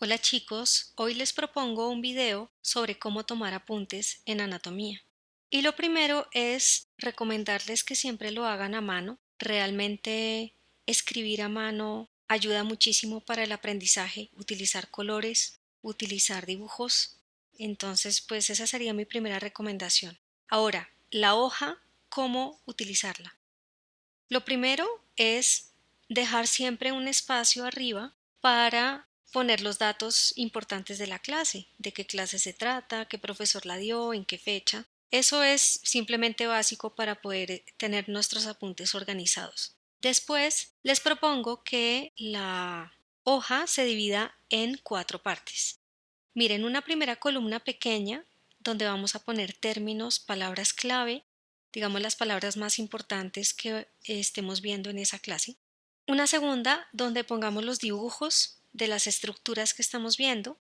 Hola chicos, hoy les propongo un video sobre cómo tomar apuntes en anatomía. Y lo primero es recomendarles que siempre lo hagan a mano. Realmente escribir a mano ayuda muchísimo para el aprendizaje, utilizar colores, utilizar dibujos. Entonces, pues esa sería mi primera recomendación. Ahora, la hoja, ¿cómo utilizarla? Lo primero es dejar siempre un espacio arriba para poner los datos importantes de la clase, de qué clase se trata, qué profesor la dio, en qué fecha. Eso es simplemente básico para poder tener nuestros apuntes organizados. Después, les propongo que la hoja se divida en 4 partes. Miren, una primera columna pequeña donde vamos a poner términos, palabras clave, digamos las palabras más importantes que estemos viendo en esa clase. Una segunda donde pongamos los dibujos de las estructuras que estamos viendo.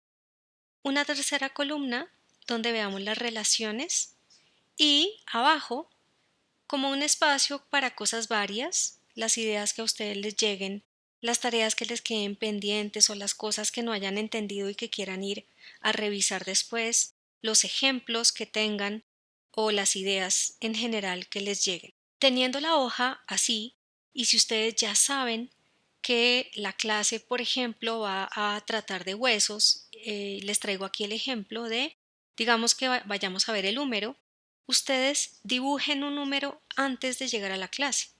Una tercera columna donde veamos las relaciones y abajo como un espacio para cosas varias, las ideas que a ustedes les lleguen, las tareas que les queden pendientes o las cosas que no hayan entendido y que quieran ir a revisar después, los ejemplos que tengan o las ideas en general que les lleguen. Teniendo la hoja así, y si ustedes ya saben que la clase, por ejemplo, va a tratar de huesos, les traigo aquí el ejemplo de, digamos que vayamos a ver el húmero. Ustedes dibujen un número antes de llegar a la clase.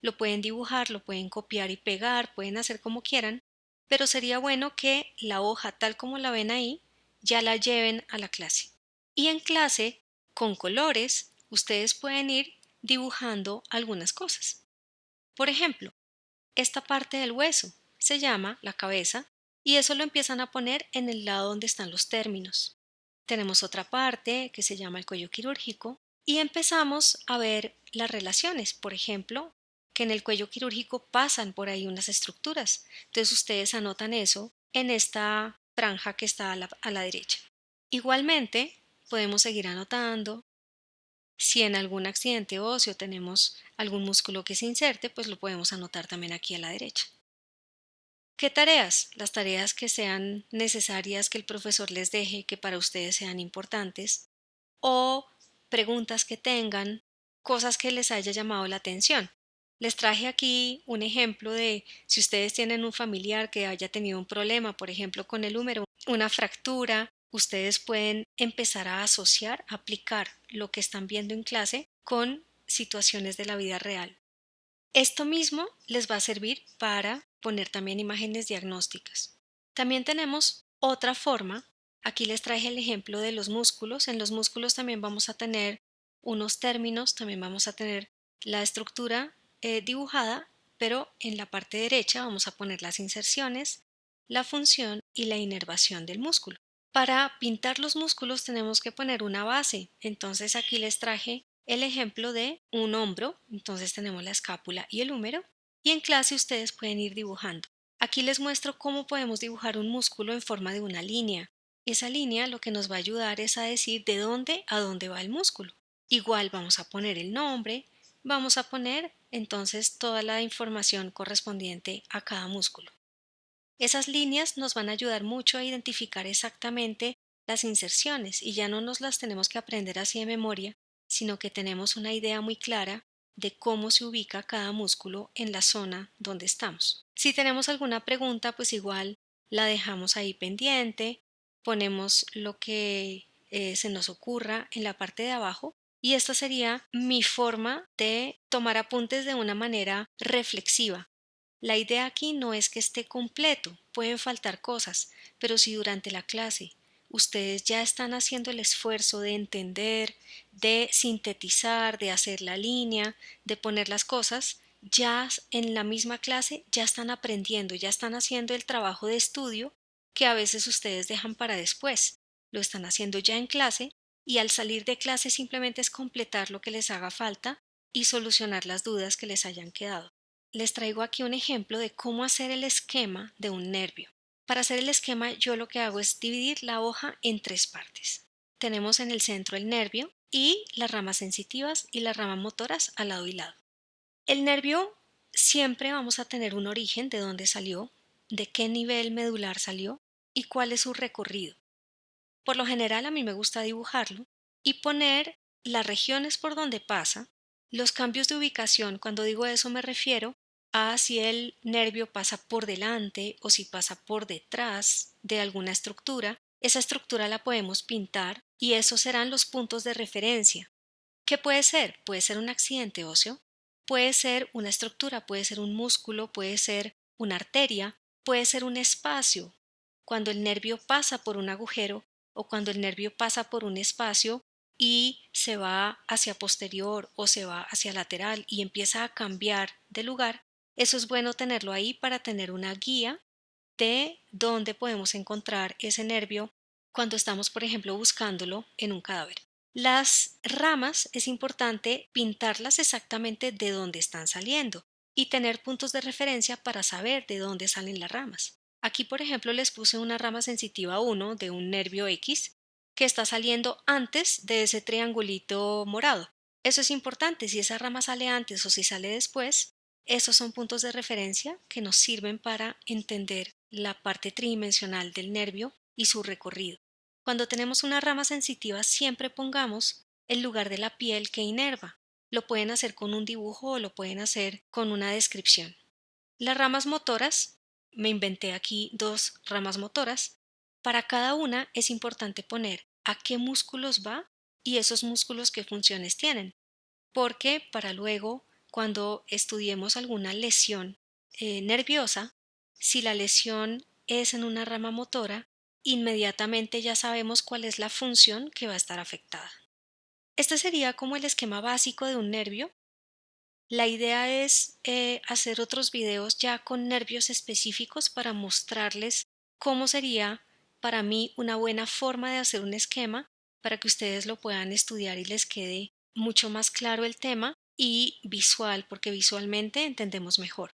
Lo pueden dibujar, lo pueden copiar y pegar, pueden hacer como quieran, pero sería bueno que la hoja tal como la ven ahí ya la lleven a la clase. Y en clase, con colores, ustedes pueden ir dibujando algunas cosas. Por ejemplo, esta parte del hueso se llama la cabeza y eso lo empiezan a poner en el lado donde están los términos. Tenemos otra parte que se llama el cuello quirúrgico y empezamos a ver las relaciones, por ejemplo, que en el cuello quirúrgico pasan por ahí unas estructuras. Entonces ustedes anotan eso en esta franja que está a la derecha. Igualmente, podemos seguir anotando. Si en algún accidente óseo tenemos algún músculo que se inserte, pues lo podemos anotar también aquí a la derecha. ¿Qué tareas? Las tareas que sean necesarias que el profesor les deje, que para ustedes sean importantes, o preguntas que tengan, cosas que les haya llamado la atención. Les traje aquí un ejemplo de si ustedes tienen un familiar que haya tenido un problema, por ejemplo, con el húmero, una fractura, ustedes pueden empezar a asociar, aplicar lo que están viendo en clase con situaciones de la vida real. Esto mismo les va a servir para poner también imágenes diagnósticas. También tenemos otra forma. Aquí les traje el ejemplo de los músculos. En los músculos también vamos a tener unos términos, también vamos a tener la estructura dibujada, pero en la parte derecha vamos a poner las inserciones, la función y la inervación del músculo. Para pintar los músculos tenemos que poner una base. Entonces aquí les traje el ejemplo de un hombro. Entonces tenemos la escápula y el húmero. Y en clase ustedes pueden ir dibujando. Aquí les muestro cómo podemos dibujar un músculo en forma de una línea. Esa línea lo que nos va a ayudar es a decir de dónde a dónde va el músculo. Igual vamos a poner el nombre, vamos a poner entonces toda la información correspondiente a cada músculo. Esas líneas nos van a ayudar mucho a identificar exactamente las inserciones y ya no nos las tenemos que aprender así de memoria, sino que tenemos una idea muy clara de cómo se ubica cada músculo en la zona donde estamos. Si tenemos alguna pregunta, pues igual la dejamos ahí pendiente, ponemos lo que se nos ocurra en la parte de abajo y esta sería mi forma de tomar apuntes de una manera reflexiva. La idea aquí no es que esté completo, pueden faltar cosas, pero si durante la clase ustedes ya están haciendo el esfuerzo de entender, de sintetizar, de hacer la línea, de poner las cosas, ya en la misma clase ya están aprendiendo, ya están haciendo el trabajo de estudio que a veces ustedes dejan para después. Lo están haciendo ya en clase y al salir de clase simplemente es completar lo que les haga falta y solucionar las dudas que les hayan quedado. Les traigo aquí un ejemplo de cómo hacer el esquema de un nervio. Para hacer el esquema yo lo que hago es dividir la hoja en 3 partes. Tenemos en el centro el nervio y las ramas sensitivas y las ramas motoras al lado y lado. El nervio siempre vamos a tener un origen de dónde salió, de qué nivel medular salió. y cuál es su recorrido. Por lo general a mí me gusta dibujarlo y poner las regiones por donde pasa, los cambios de ubicación. Cuando digo eso me refiero a si el nervio pasa por delante o si pasa por detrás de alguna estructura. Esa estructura la podemos pintar y esos serán los puntos de referencia. ¿Qué puede ser? Puede ser un accidente óseo, puede ser una estructura, puede ser un músculo, puede ser una arteria, puede ser un espacio. Cuando el nervio pasa por un agujero o cuando el nervio pasa por un espacio y se va hacia posterior o se va hacia lateral y empieza a cambiar de lugar, eso es bueno tenerlo ahí para tener una guía de dónde podemos encontrar ese nervio cuando estamos, por ejemplo, buscándolo en un cadáver. Las ramas es importante pintarlas exactamente de dónde están saliendo y tener puntos de referencia para saber de dónde salen las ramas. Aquí, por ejemplo, les puse una rama sensitiva 1 de un nervio X que está saliendo antes de ese triangulito morado. Eso es importante, si esa rama sale antes o si sale después, esos son puntos de referencia que nos sirven para entender la parte tridimensional del nervio y su recorrido. Cuando tenemos una rama sensitiva, siempre pongamos el lugar de la piel que inerva. Lo pueden hacer con un dibujo o lo pueden hacer con una descripción. Las ramas motoras, me inventé aquí dos ramas motoras. Para cada una es importante poner a qué músculos va y esos músculos qué funciones tienen, porque para luego, cuando estudiemos alguna lesión nerviosa, si la lesión es en una rama motora, inmediatamente ya sabemos cuál es la función que va a estar afectada. Este sería como el esquema básico de un nervio. La idea es hacer otros videos ya con nervios específicos para mostrarles cómo sería para mí una buena forma de hacer un esquema para que ustedes lo puedan estudiar y les quede mucho más claro el tema y visual, porque visualmente entendemos mejor.